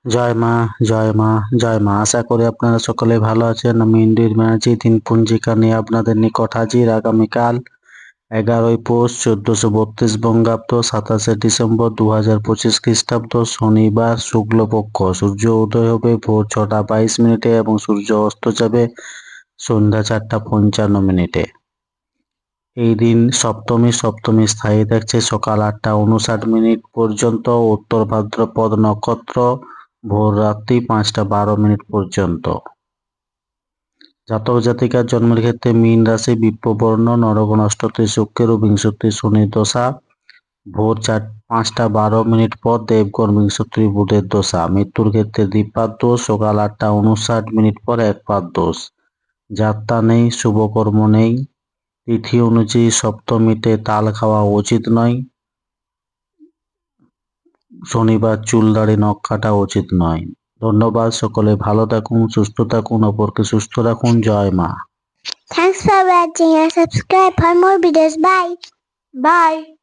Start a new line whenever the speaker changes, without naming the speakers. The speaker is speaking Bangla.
জয় মা, জয় মা, জয় মা। আশা করি আপনারা সকলে ভালো আছেন। আমি ইন্দ্রির ব্যানার্জি দিন পঞ্জিকা নিয়ে আপনাদের নিকট হাজির। আগামীকাল 11ই পৌষ 1432 বঙ্গাব্দ 27শে ডিসেম্বর 2025 খ্রিস্টাব্দ শনিবার শুক্লপক্ষ। সূর্য উদয় হবে ভোর 6টা 22 মিনিটে এবং সূর্য অস্ত যাবে সন্ধ্যা 4টা 55 মিনিটে। এই দিন সপ্তমী স্থায়ী থাকছে সকাল 8টা 59 মিনিট পর্যন্ত, উত্তর ভাদ্রপদ নক্ষত্র ভোর রাত্রি 5টা 12 মিনিট পর্যন্ত। জাতক জাতিকার জন্মের ক্ষেত্রে মীন রাশি, বিপ্রবর্ণ, নরগণ অষ্টত্রী শুক্রের ও বিংশত্রী শনির দশা ভোর 5টা 12 মিনিট পর দেবগণ বিংশত্রী বুধের দশা। মৃত্যুর ক্ষেত্রে দ্বিপাদ দোষ, সকাল 8টা 59 মিনিট পর একপাদ দোষ। যাত্রা নেই, শুভকর্ম নেই। তিথি অনুযায়ী সপ্তমীতে তাল খাওয়া উচিত নয়। শনিবার চুল দাড়ি নখ কাটা উচিত নয়। ধন্যবাদ। সকলে ভালো থাকুন, সুস্থ থাকুন, অপরকে সুস্থ রাখুন। জয় মা।
Thanks for watching and subscribe for more videos. Bye.
Bye.